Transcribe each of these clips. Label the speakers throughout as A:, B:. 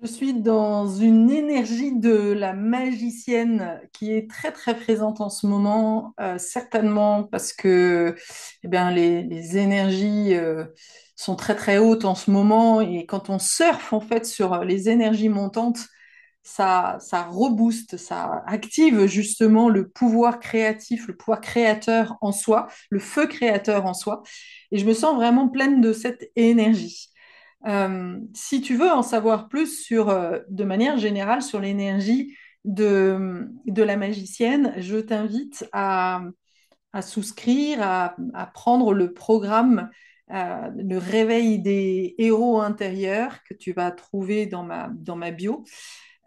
A: Je suis dans une énergie de la magicienne qui est très très présente en ce moment, certainement parce que les énergies sont très très hautes en ce moment et quand on surfe en fait sur les énergies montantes, ça rebooste, ça active justement le pouvoir créatif, le pouvoir créateur en soi, le feu créateur en soi et je me sens vraiment pleine de cette énergie. Si tu veux en savoir plus sur, de manière générale sur l'énergie de la magicienne, je t'invite à souscrire, à prendre le programme, le réveil des héros intérieurs que tu vas trouver dans ma bio.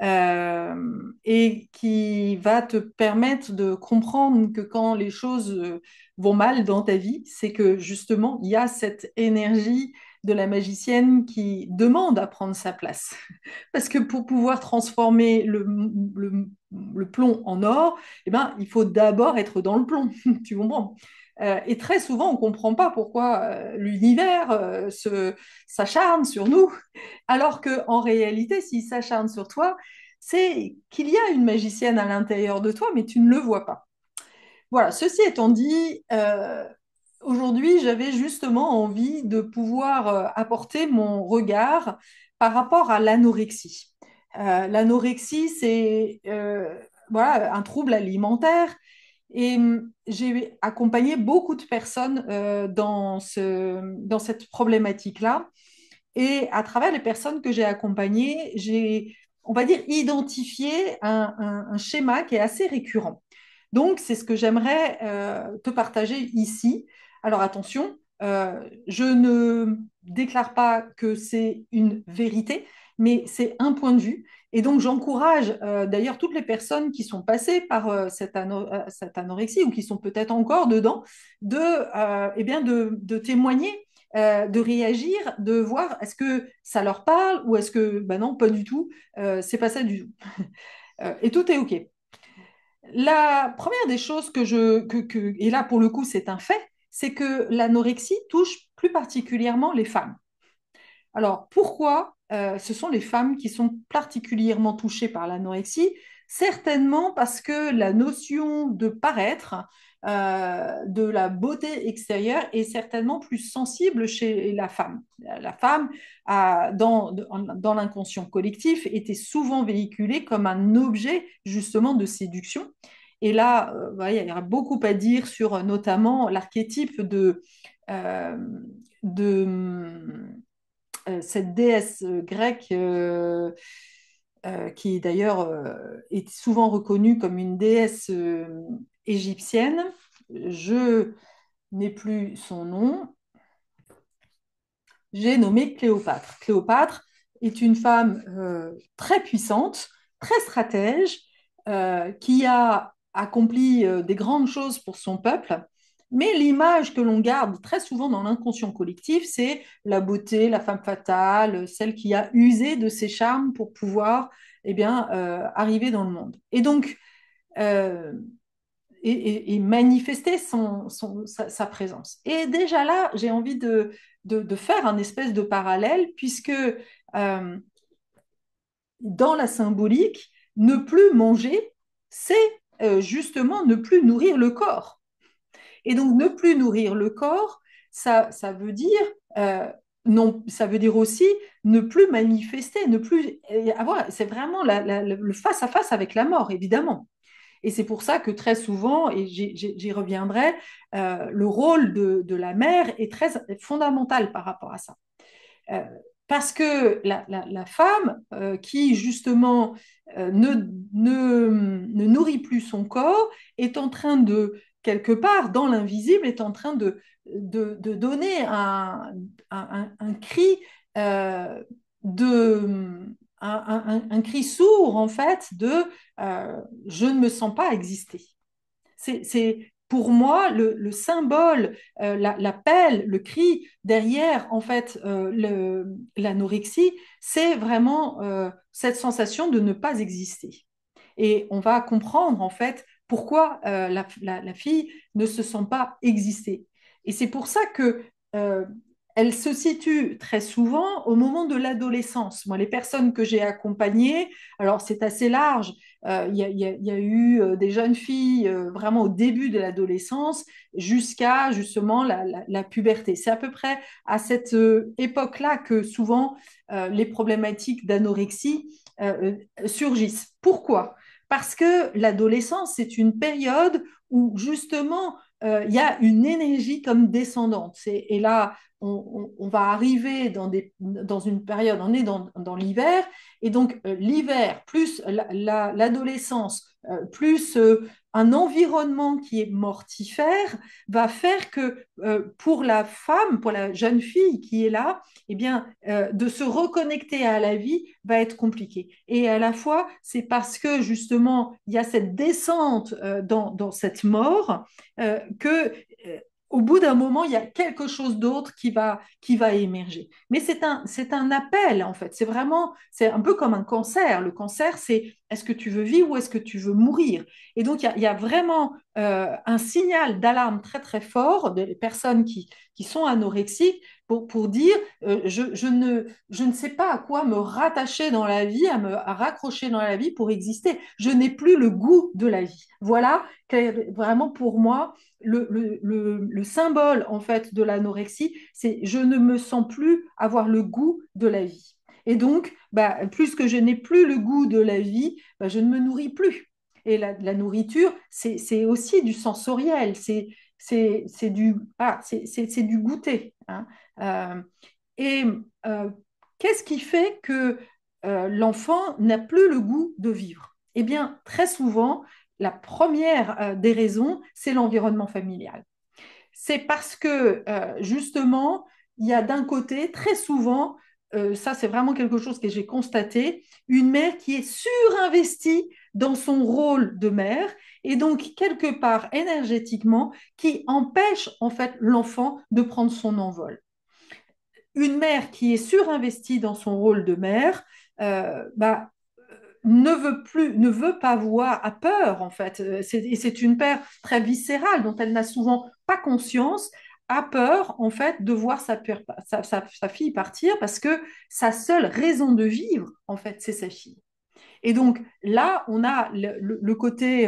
A: Et qui va te permettre de comprendre que quand les choses vont mal dans ta vie, c'est que justement, il y a cette énergie de la magicienne qui demande à prendre sa place. Parce que pour pouvoir transformer le plomb en or, eh ben, il faut d'abord être dans le plomb, tu comprends? Et très souvent, on ne comprend pas pourquoi l'univers s'acharne sur nous, alors qu'en réalité, s'il s'acharne sur toi, c'est qu'il y a une magicienne à l'intérieur de toi, mais tu ne le vois pas. Voilà, ceci étant dit, aujourd'hui, j'avais justement envie de pouvoir apporter mon regard par rapport à l'anorexie. L'anorexie, c'est voilà, un trouble alimentaire et j'ai accompagné beaucoup de personnes dans cette problématique-là. Et à travers les personnes que j'ai accompagnées, j'ai, on va dire, identifié un schéma qui est assez récurrent. Donc, c'est ce que j'aimerais te partager ici. Alors, attention, je ne déclare pas que c'est une vérité, mais c'est un point de vue. Et donc, j'encourage d'ailleurs toutes les personnes qui sont passées par cette anorexie ou qui sont peut-être encore dedans de témoigner, de réagir, de voir est-ce que ça leur parle ou est-ce que, ben non, pas du tout, c'est pas ça du tout. Et tout est OK. La première des choses et là pour le coup c'est un fait, c'est que l'anorexie touche plus particulièrement les femmes. Alors pourquoi ce sont les femmes qui sont particulièrement touchées par l'anorexie? Certainement parce que la notion de paraître, de la beauté extérieure est certainement plus sensible chez la femme. La femme, dans l'inconscient collectif, était souvent véhiculée comme un objet justement de séduction. Et là, ouais, il y a beaucoup à dire sur notamment l'archétype euh, de cette déesse grecque qui d'ailleurs est souvent reconnue comme une déesse égyptienne. Je n'ai plus son nom. J'ai nommé Cléopâtre. Cléopâtre est une femme très puissante, très stratège, qui a accompli des grandes choses pour son peuple. Mais l'image que l'on garde très souvent dans l'inconscient collectif, c'est la beauté, la femme fatale, celle qui a usé de ses charmes pour pouvoir arriver dans le monde. Et donc, euh, et manifester sa présence. Et déjà là, j'ai envie de faire un espèce de parallèle, puisque dans la symbolique, ne plus manger, c'est justement ne plus nourrir le corps. Et donc, ne plus nourrir le corps, ça veut dire, euh, non, ça veut dire aussi ne plus manifester, ne plus avoir, c'est vraiment le face-à-face avec la mort, évidemment. Et c'est pour ça que très souvent, et j'y reviendrai, le rôle de la mère est très fondamental par rapport à ça. Euh, Parce que la femme qui justement ne nourrit plus son corps est en train de, quelque part, dans l'invisible, est en train de donner un cri euh, de, un cri sourd en fait de je ne me sens pas exister. C'est pour moi le symbole, l'appel, le cri derrière en fait l'anorexie, c'est vraiment cette sensation de ne pas exister. Et on va comprendre en fait pourquoi la fille ne se sent pas exister. Et c'est pour ça que elle se situe très souvent au moment de l'adolescence. Moi, les personnes que j'ai accompagnées, alors c'est assez large. Il y a eu des jeunes filles vraiment au début de l'adolescence jusqu'à justement la puberté. C'est à peu près à cette époque-là que souvent les problématiques d'anorexie surgissent. Pourquoi? Parce que l'adolescence, c'est une période où justement il y a une énergie comme descendante. Et là, on va arriver dans une période, on est dans l'hiver, et donc l'hiver plus l'adolescence, plus un environnement qui est mortifère, va faire que pour la femme, pour la jeune fille qui est là, eh bien, de se reconnecter à la vie va être compliqué. Et à la fois, c'est parce que justement, il y a cette descente dans cette mort que au bout d'un moment, il y a quelque chose d'autre qui va émerger. Mais c'est un appel, en fait. C'est vraiment, c'est un peu comme un cancer. Le cancer, c'est est-ce que tu veux vivre ou est-ce que tu veux mourir? Et donc, il y a vraiment un signal d'alarme très, très fort des personnes qui sont anorexiques pour dire je ne sais pas à quoi me rattacher dans la vie, à raccrocher dans la vie pour exister. Je n'ai plus le goût de la vie. Voilà vraiment pour moi le symbole en fait de l'anorexie, c'est je ne me sens plus avoir le goût de la vie. Et donc, bah, plus que je n'ai plus le goût de la vie, bah, je ne me nourris plus. Et la nourriture, c'est aussi du sensoriel, c'est du, c'est du goûter. Hein. Euh, et euh, qu'est-ce qui fait que l'enfant n'a plus le goût de vivre? Eh bien, très souvent, la première des raisons, c'est l'environnement familial. C'est parce que justement, il y a d'un côté, très souvent, ça c'est vraiment quelque chose que j'ai constaté, une mère qui est surinvestie dans son rôle de mère et donc quelque part énergétiquement qui empêche en fait l'enfant de prendre son envol. Une mère qui est surinvestie dans son rôle de mère, bah, ne veut pas voir, a peur en fait. Et c'est une peur très viscérale dont elle n'a souvent pas conscience, a peur en fait de voir sa fille partir parce que sa seule raison de vivre en fait c'est sa fille. Et donc là, on a le côté,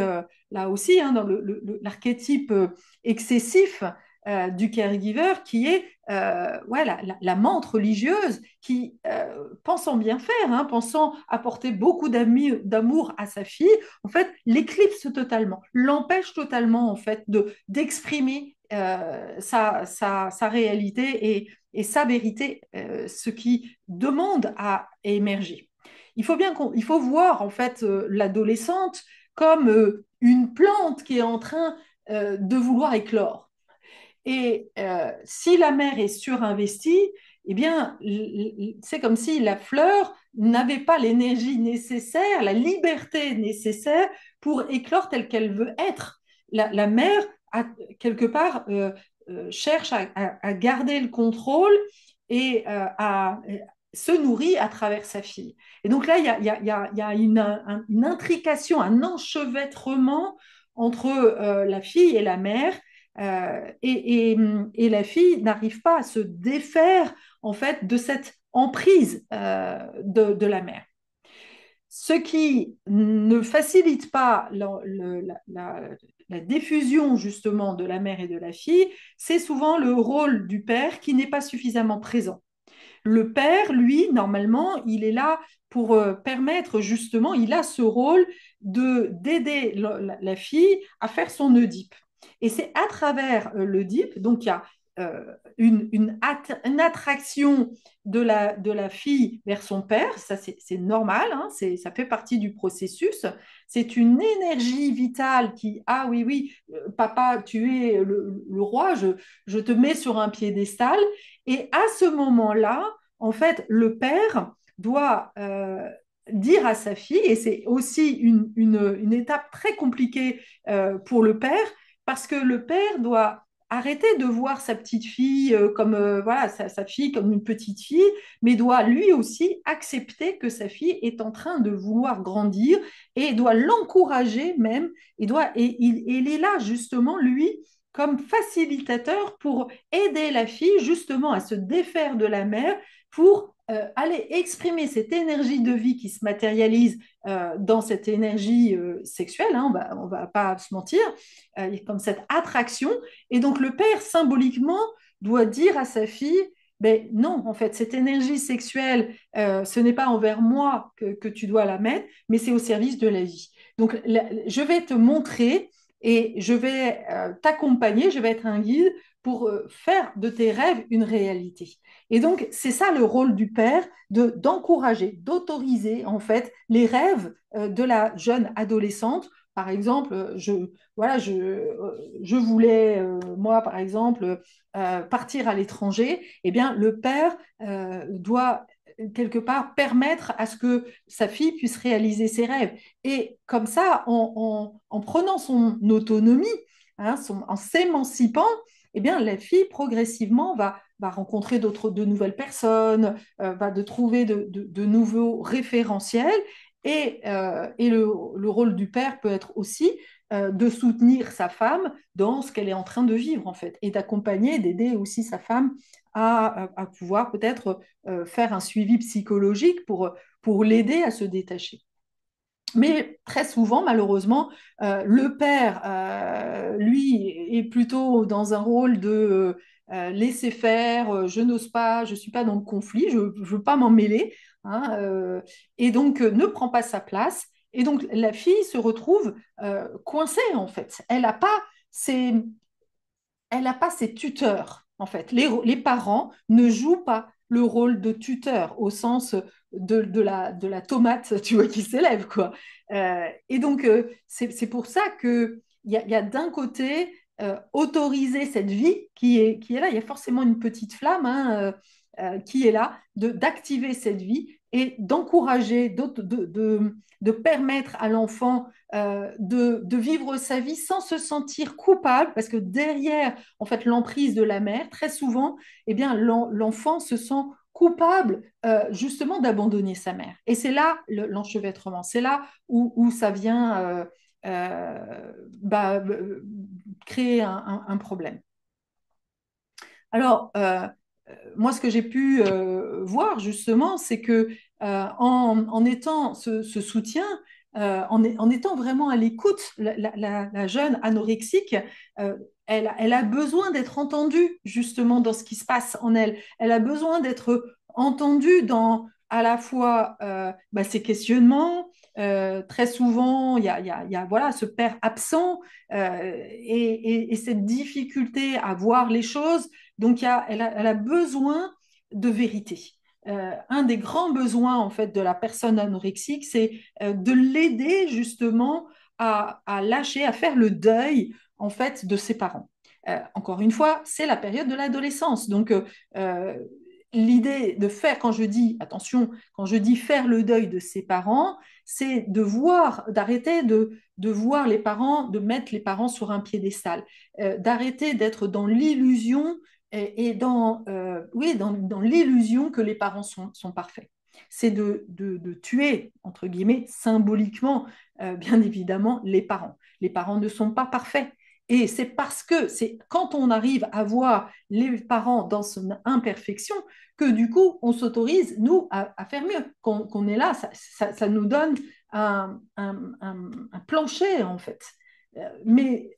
A: là aussi, hein, dans l'archétype excessif du caregiver qui est ouais, la menthe religieuse qui, pensant bien faire, hein, pensant apporter beaucoup d'amour à sa fille, en fait, l'éclipse totalement, l'empêche totalement en fait d'exprimer sa réalité et sa vérité, ce qui demande à émerger. Il faut voir en fait l'adolescente comme une plante qui est en train de vouloir éclore. Et si la mère est surinvestie, eh bien, c'est comme si la fleur n'avait pas l'énergie nécessaire, la liberté nécessaire pour éclore telle qu'elle veut être. La mère, a, quelque part, cherche à garder le contrôle et se nourrit à travers sa fille. Et donc là, il y a une intrication, un enchevêtrement entre la fille et la mère et la fille n'arrive pas à se défaire en fait de cette emprise de la mère. Ce qui ne facilite pas la diffusion justement de la mère et de la fille, c'est souvent le rôle du père qui n'est pas suffisamment présent. Le père, lui, normalement, il est là pour permettre justement, il a ce rôle de d'aider la fille à faire son Oedipe. Et c'est à travers l'Oedipe, donc il y a une attraction de la fille vers son père, ça c'est normal, hein, ça fait partie du processus. C'est une énergie vitale qui, ah oui, oui, papa, tu es le roi, je te mets sur un piédestal. Et à ce moment-là, en fait, le père doit dire à sa fille, et c'est aussi une étape très compliquée pour le père, parce que le père doit arrêter de voir sa petite fille comme voilà sa fille comme une petite fille, mais doit lui aussi accepter que sa fille est en train de vouloir grandir et doit l'encourager même. Et il est là justement lui comme facilitateur pour aider la fille justement à se défaire de la mère pour aller exprimer cette énergie de vie qui se matérialise dans cette énergie sexuelle, hein, on va pas se mentir, comme cette attraction. Et donc le père, symboliquement, doit dire à sa fille, ben non, en fait, cette énergie sexuelle, ce n'est pas envers moi que tu dois la mettre, mais c'est au service de la vie. Donc, je vais te montrer et je vais t'accompagner, je vais être un guide pour faire de tes rêves une réalité. Et donc, c'est ça le rôle du père, d'encourager, d'autoriser en fait les rêves de la jeune adolescente. Par exemple, voilà, je voulais, moi, par exemple, partir à l'étranger. Eh bien, le père doit quelque part permettre à ce que sa fille puisse réaliser ses rêves. Et comme ça, en prenant son autonomie, hein, en s'émancipant, eh bien, la fille progressivement va rencontrer de nouvelles personnes, va trouver de nouveaux référentiels. Et le rôle du père peut être aussi de soutenir sa femme dans ce qu'elle est en train de vivre, en fait, et d'accompagner, d'aider aussi sa femme à pouvoir peut-être faire un suivi psychologique pour l'aider à se détacher. Mais très souvent, malheureusement, le père, lui, est plutôt dans un rôle de laisser faire, je n'ose pas, je ne suis pas dans le conflit, je ne veux pas m'en mêler, hein, et donc ne prend pas sa place. Et donc la fille se retrouve coincée, en fait. Ses, elle n'a pas ses tuteurs, en fait. Les parents ne jouent pas le rôle de tuteur au sens de la tomate, tu vois, qui s'élève, quoi. Et donc, c'est pour ça qu'il y a d'un côté autoriser cette vie qui est là. Il y a forcément une petite flamme hein, qui est là, d'activer cette vie et d'encourager, de permettre à l'enfant de vivre sa vie sans se sentir coupable, parce que derrière, en fait, l'emprise de la mère, très souvent, eh bien, l'enfant se sent coupable justement d'abandonner sa mère. Et c'est là l'enchevêtrement, c'est là où ça vient créer un problème. Alors, moi, ce que j'ai pu voir justement, c'est que en étant ce soutien, en étant vraiment à l'écoute, la jeune anorexique, elle a besoin d'être entendue justement dans ce qui se passe en elle. Elle a besoin d'être entendue dans à la fois ses questionnements. Très souvent, il y a, voilà, ce père absent et cette difficulté à voir les choses. Donc, elle a besoin de vérité. Un des grands besoins en fait de la personne anorexique, c'est de l'aider justement à lâcher, à faire le deuil en fait de ses parents. Encore une fois, c'est la période de l'adolescence. Donc, l'idée de faire, quand je dis, attention, quand je dis faire le deuil de ses parents, c'est d'arrêter de voir les parents, de mettre les parents sur un piédestal, d'arrêter d'être dans l'illusion et oui, dans l'illusion que les parents sont parfaits. C'est de tuer, entre guillemets, symboliquement, bien évidemment, les parents. Les parents ne sont pas parfaits. Et c'est parce que c'est quand on arrive à voir les parents dans son imperfection que du coup, on s'autorise, nous, à faire mieux. Qu'on est là, ça nous donne un plancher, en fait. Mais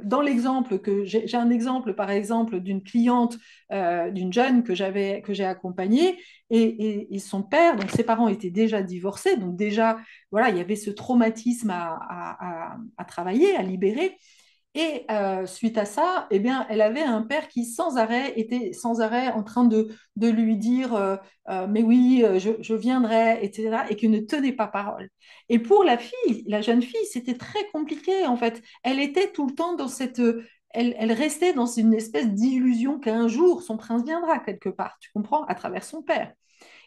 A: dans l'exemple j'ai un exemple par exemple d'une cliente, d'une jeune que j'ai accompagnée et son père, donc ses parents étaient déjà divorcés, donc déjà voilà il y avait ce traumatisme à travailler, à libérer. Et suite à ça, eh bien, elle avait un père qui sans arrêt était sans arrêt en train de lui dire mais oui, je viendrai, etc. et qui ne tenait pas parole. Et pour la fille, la jeune fille, c'était très compliqué en fait. Elle était tout le temps dans elle restait dans une espèce d'illusion qu'un jour son prince viendra quelque part, tu comprends, à travers son père.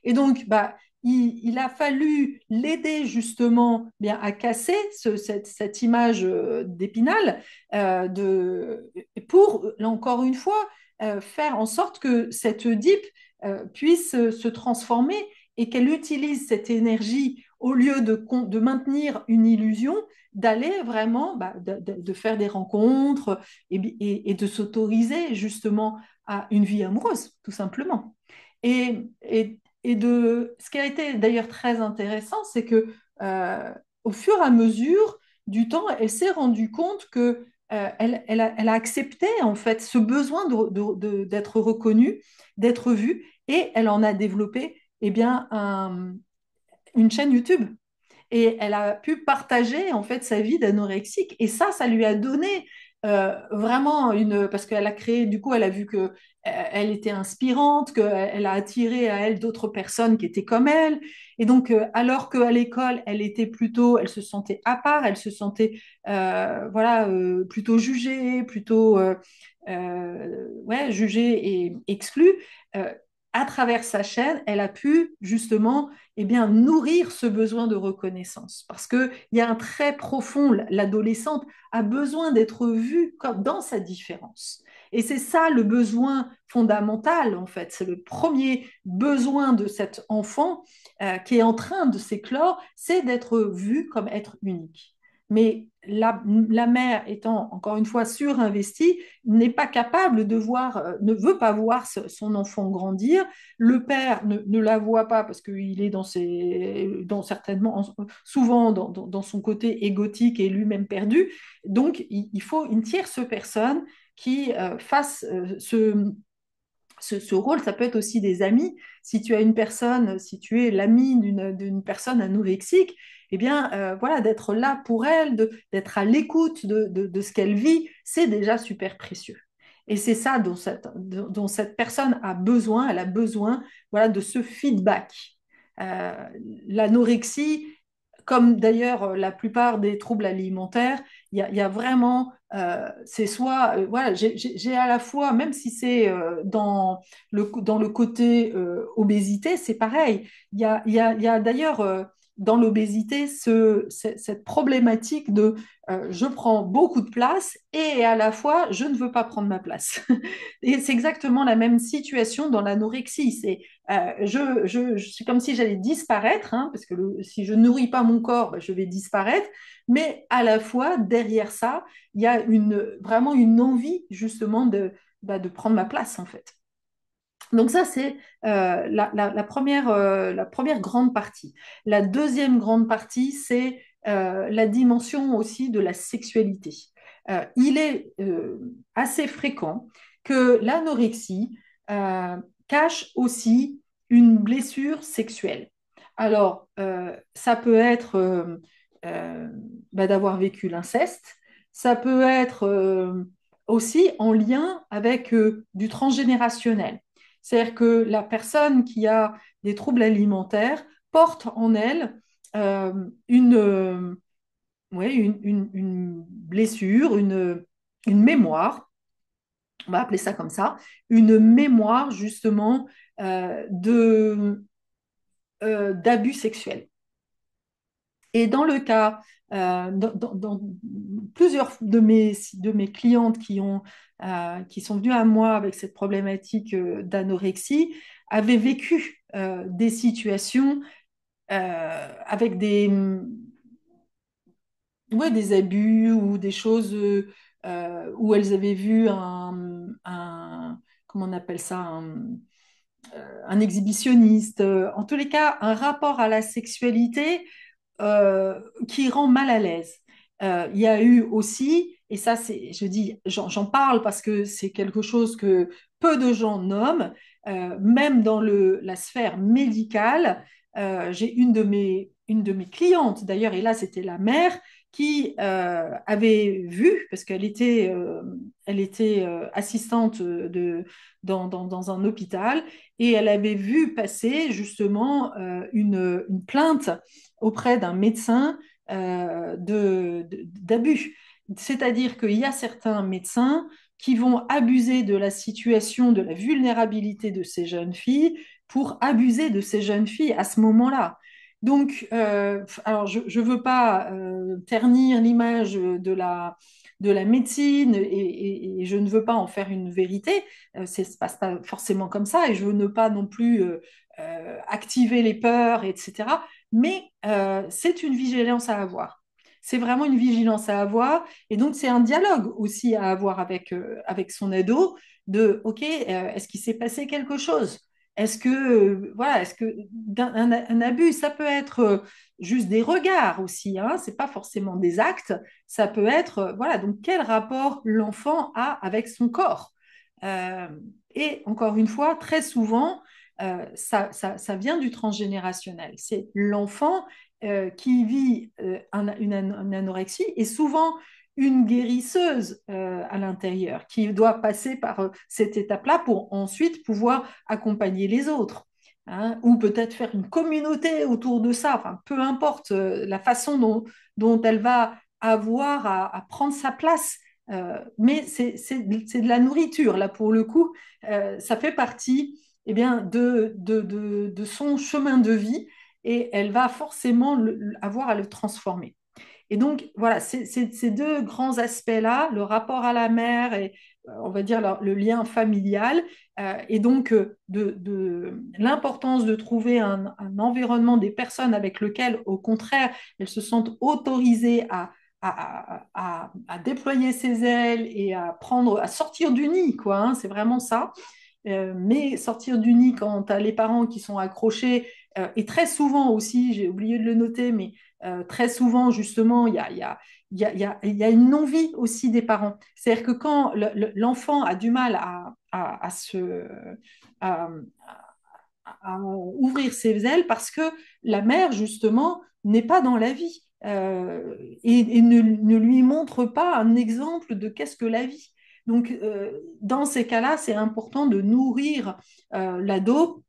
A: Et donc, il a fallu l'aider justement bien à casser cette image d'Épinal pour, là, encore une fois, faire en sorte que cette Oedipe puisse se transformer et qu'elle utilise cette énergie au lieu de maintenir une illusion, d'aller vraiment de faire des rencontres et de s'autoriser justement à une vie amoureuse, tout simplement. Ce qui a été d'ailleurs très intéressant, c'est que au fur et à mesure du temps, elle s'est rendue compte que elle a accepté en fait ce besoin d'être reconnue, d'être vue, et elle en a développé eh bien, une chaîne YouTube. Et elle a pu partager en fait sa vie d'anorexique. Et ça lui a donné vraiment parce qu'elle a créé, du coup, elle a vu que elle était inspirante, qu'elle a attiré à elle d'autres personnes qui étaient comme elle. Et donc, alors qu'à l'école, elle se sentait à part, elle se sentait, voilà, plutôt jugée, plutôt, ouais, jugée et exclue. euh, à travers sa chaîne, elle a pu justement eh bien, nourrir ce besoin de reconnaissance. Parce qu'il y a un très profond, l'adolescente a besoin d'être vue comme dans sa différence. Et c'est ça le besoin fondamental, en fait. C'est le premier besoin de cet enfant qui est en train de s'éclore, c'est d'être vu comme être unique. Mais la mère étant encore une fois surinvestie, n'est pas capable de voir, ne veut pas voir son enfant grandir. Le père ne la voit pas parce qu'il est certainement, souvent dans son côté égotique et lui-même perdu. Donc, il faut une tierce personne qui fasse ce rôle. Ça peut être aussi des amis. Si tu as une personne, si tu es l'ami d'une personne anorexique, eh bien, voilà, d'être là pour elle, d'être à l'écoute de ce qu'elle vit, c'est déjà super précieux. Et c'est ça dont cette personne a besoin. Elle a besoin, voilà, de ce feedback. Euh, L'anorexie, comme d'ailleurs la plupart des troubles alimentaires, il y a vraiment, c'est soit, voilà, j'ai à la fois, même si c'est dans le côté obésité, c'est pareil. Il y a d'ailleurs dans l'obésité cette problématique de je prends beaucoup de place et à la fois je ne veux pas prendre ma place. Et c'est exactement la même situation dans l'anorexie. C'est comme si j'allais disparaître, hein, parce que si je nourris pas mon corps, ben, je vais disparaître. Mais à la fois, derrière ça, il y a vraiment une envie justement de prendre ma place, en fait. Donc ça, c'est la première grande partie. La deuxième grande partie, c'est la dimension aussi de la sexualité. Il est assez fréquent que l'anorexie cache aussi une blessure sexuelle. Alors, ça peut être euh, d'avoir vécu l'inceste, ça peut être aussi en lien avec du transgénérationnel. C'est-à-dire que la personne qui a des troubles alimentaires porte en elle euh, ouais, une blessure, une mémoire, on va appeler ça comme ça, une mémoire justement d'abus sexuels. Et dans le cas, dans plusieurs de mes clientes qui sont venues à moi avec cette problématique d'anorexie, avaient vécu des situations avec ouais, des abus ou des choses où elles avaient vu comment on appelle ça, un exhibitionniste. En tous les cas, un rapport à la sexualité qui rend mal à l'aise. Il y a eu aussi, et ça, je dis, j'en parle parce que c'est quelque chose que peu de gens nomment, même dans la sphère médicale. J'ai une de mes clientes, d'ailleurs, et là, c'était la mère, qui avait vu, parce qu'elle était assistante dans un hôpital, et elle avait vu passer justement une plainte auprès d'un médecin d'abus. C'est-à-dire qu'il y a certains médecins qui vont abuser de la situation, de la vulnérabilité de ces jeunes filles pour abuser de ces jeunes filles à ce moment-là. Donc, alors je ne veux pas ternir l'image de la médecine et je ne veux pas en faire une vérité. Ça ne se passe pas forcément comme ça et je veux ne pas non plus activer les peurs, etc. mais c'est une vigilance à avoir. C'est vraiment une vigilance à avoir. Et donc, c'est un dialogue aussi à avoir avec son ado de, OK, est-ce qu'il s'est passé quelque chose? Est-ce que un abus, ça peut être juste des regards aussi, hein, c'est pas forcément des actes, ça peut être, voilà, donc quel rapport l'enfant a avec son corps. Euh, et encore une fois, très souvent, ça vient du transgénérationnel. C'est l'enfant qui vit une anorexie et souvent une guérisseuse à l'intérieur qui doit passer par cette étape-là pour ensuite pouvoir accompagner les autres. Hein, ou peut-être faire une communauté autour de ça, enfin, peu importe la façon dont elle va avoir à prendre sa place. Mais c'est de la nourriture, là, pour le coup. Ça fait partie eh bien, de son chemin de vie et elle va forcément avoir à le transformer. Et donc, voilà, ces deux grands aspects-là, le rapport à la mère et, on va dire, le lien familial, et donc l'importance de trouver un environnement des personnes avec lesquelles, au contraire, elles se sentent autorisées à déployer ses ailes et à sortir du nid, quoi, hein, c'est vraiment ça. Mais sortir du nid quand tu as les parents qui sont accrochés, et très souvent aussi, j'ai oublié de le noter, mais très souvent, justement, il y a une non-vie aussi des parents. C'est-à-dire que quand l'enfant a du mal à, à ouvrir ses ailes parce que la mère, justement, n'est pas dans la vie et ne lui montre pas un exemple de qu'est-ce que la vie. Donc, dans ces cas-là, c'est important de nourrir l'ado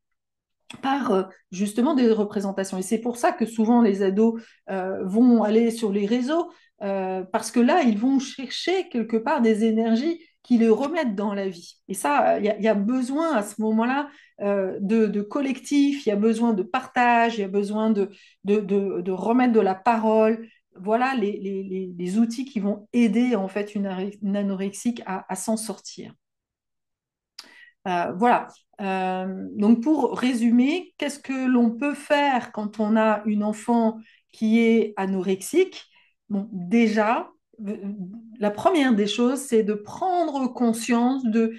A: par justement des représentations. Et c'est pour ça que souvent les ados vont aller sur les réseaux, parce que là, ils vont chercher quelque part des énergies qui les remettent dans la vie. Et ça, il y a besoin à ce moment-là de collectif, il y a besoin de partage, il y a besoin de remettre de la parole. Voilà les outils qui vont aider en fait une anorexique à s'en sortir. Voilà. Donc pour résumer, qu'est-ce que l'on peut faire quand on a une enfant qui est anorexique? Bon, déjà, euh, la première des choses, c'est de prendre conscience de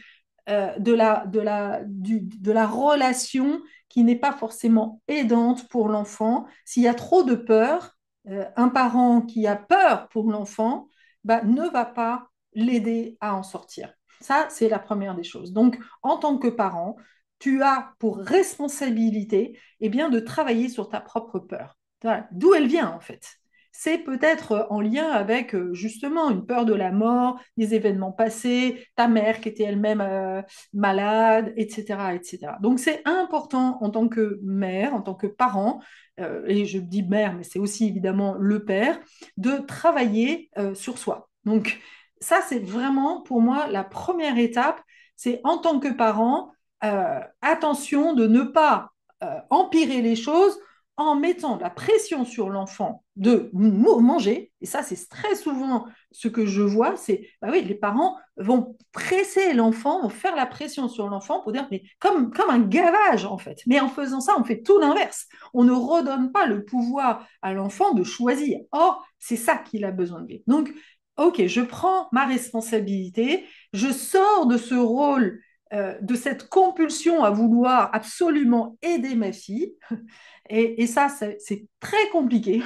A: la relation qui n'est pas forcément aidante pour l'enfant. S'il y a trop de peur, un parent qui a peur pour l'enfant, bah, ne va pas l'aider à en sortir. Ça, c'est la première des choses. Donc, en tant que parent, tu as pour responsabilité eh bien, de travailler sur ta propre peur. Voilà. D'où elle vient, en fait. C'est peut-être en lien avec justement une peur de la mort, des événements passés, ta mère qui était elle-même malade, etc., etc. Donc c'est important en tant que mère, en tant que parent, et je dis mère, mais c'est aussi évidemment le père, de travailler sur soi. Donc ça, c'est vraiment pour moi la première étape, c'est en tant que parent, attention de ne pas empirer les choses en mettant la pression sur l'enfant de manger, et ça c'est très souvent ce que je vois, c'est, bah oui, les parents vont presser l'enfant, vont faire la pression sur l'enfant pour dire, mais comme un gavage en fait. Mais en faisant ça, on fait tout l'inverse. On ne redonne pas le pouvoir à l'enfant de choisir. Or, c'est ça qu'il a besoin de vivre. Donc, ok, je prends ma responsabilité, je sors de ce rôle, de cette compulsion à vouloir absolument aider ma fille. Et ça, c'est très compliqué.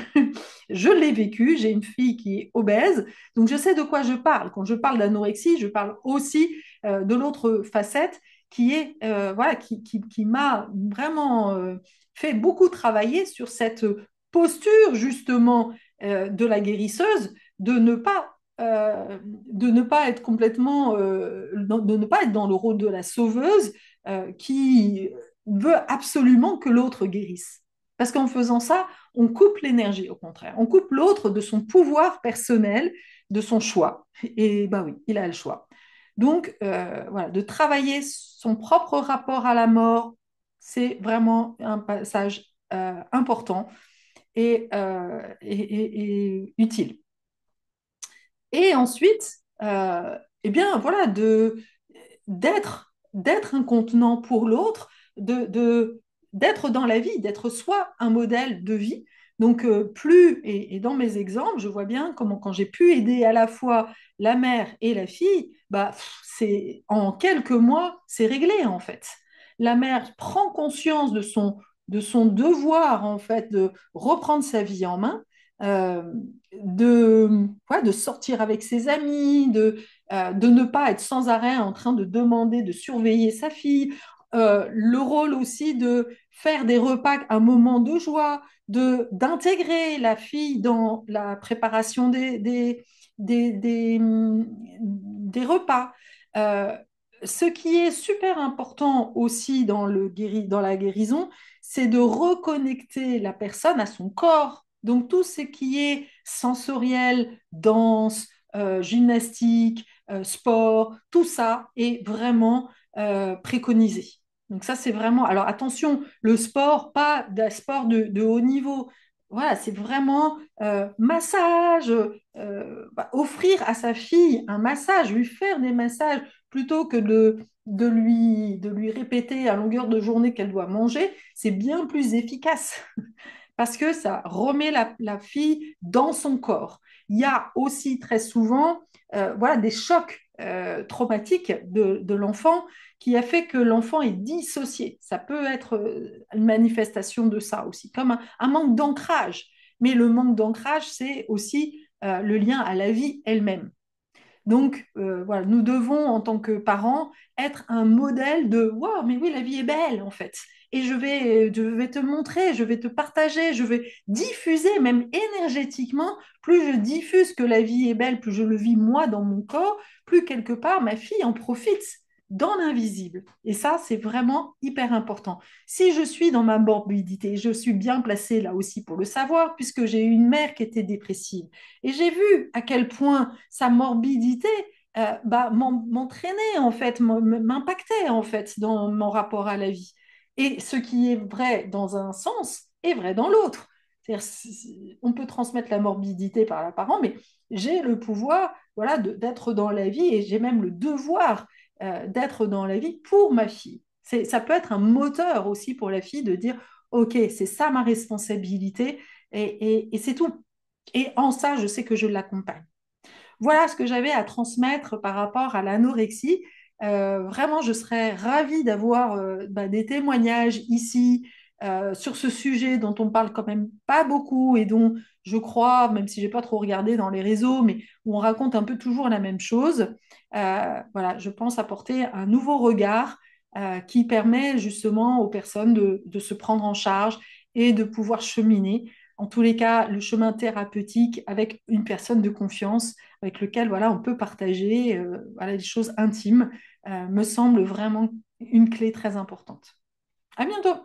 A: Je l'ai vécu, j'ai une fille qui est obèse, donc je sais de quoi je parle. Quand je parle d'anorexie, je parle aussi de l'autre facette qui est, voilà, qui m'a vraiment fait beaucoup travailler sur cette posture justement de la guérisseuse, de ne pas de ne pas être complètement, de ne pas être dans le rôle de la sauveuse qui veut absolument que l'autre guérisse. Parce qu'en faisant ça, on coupe l'énergie, au contraire. On coupe l'autre de son pouvoir personnel, de son choix. Et ben oui, il a le choix. Donc, voilà, de travailler son propre rapport à la mort, c'est vraiment un passage important et utile. Et ensuite, eh bien, voilà, d'être un contenant pour l'autre, d'être dans la vie, d'être soi un modèle de vie. Donc, plus, et dans mes exemples, je vois bien comment, quand j'ai pu aider à la fois la mère et la fille, bah, c'est, en quelques mois, c'est réglé en fait. La mère prend conscience de son devoir en fait de reprendre sa vie en main, euh, ouais, de sortir avec ses amis, de ne pas être sans arrêt en train de demander, de surveiller sa fille. Le rôle aussi de faire des repas un moment de joie, d'intégrer la fille dans la préparation des repas. Euh, Ce qui est super important aussi dans la guérison, c'est de reconnecter la personne à son corps. Donc tout ce qui est sensoriel, danse, gymnastique, sport, tout ça est vraiment préconisé. Donc ça, c'est vraiment... Alors attention, le sport, pas d'un sport de haut niveau. Voilà, c'est vraiment massage, offrir à sa fille un massage, lui faire des massages plutôt que de lui répéter à longueur de journée qu'elle doit manger, c'est bien plus efficace parce que ça remet la fille dans son corps. Il y a aussi très souvent voilà, des chocs traumatiques de l'enfant qui a fait que l'enfant est dissocié. Ça peut être une manifestation de ça aussi, comme un manque d'ancrage. Mais le manque d'ancrage, c'est aussi le lien à la vie elle-même. Donc, voilà, nous devons, en tant que parents, être un modèle de waouh, mais oui, la vie est belle, en fait. Et je vais te montrer, je vais te partager, je vais diffuser, même énergétiquement. Plus je diffuse que la vie est belle, plus je le vis moi dans mon corps, plus quelque part ma fille en profite dans l'invisible. Et ça, c'est vraiment hyper important. Si je suis dans ma morbidité, je suis bien placée là aussi pour le savoir, puisque j'ai eu une mère qui était dépressive. Et j'ai vu à quel point sa morbidité m'entraînait en fait, m'impactait en fait dans mon rapport à la vie. Et ce qui est vrai dans un sens est vrai dans l'autre. C'est-à-dire, on peut transmettre la morbidité par la parent, mais j'ai le pouvoir voilà, d'être dans la vie et j'ai même le devoir d'être dans la vie pour ma fille. Ça peut être un moteur aussi pour la fille de dire, OK, c'est ça ma responsabilité et c'est tout. Et en ça, je sais que je l'accompagne. Voilà ce que j'avais à transmettre par rapport à l'anorexie. Vraiment, je serais ravie d'avoir des témoignages ici sur ce sujet dont on parle quand même pas beaucoup et dont je crois, même si j'ai pas trop regardé dans les réseaux, mais où on raconte un peu toujours la même chose. Voilà, je pense apporter un nouveau regard qui permet justement aux personnes de se prendre en charge et de pouvoir cheminer. En tous les cas, le chemin thérapeutique avec une personne de confiance avec lequel voilà, on peut partager voilà, des choses intimes, me semble vraiment une clé très importante. À bientôt!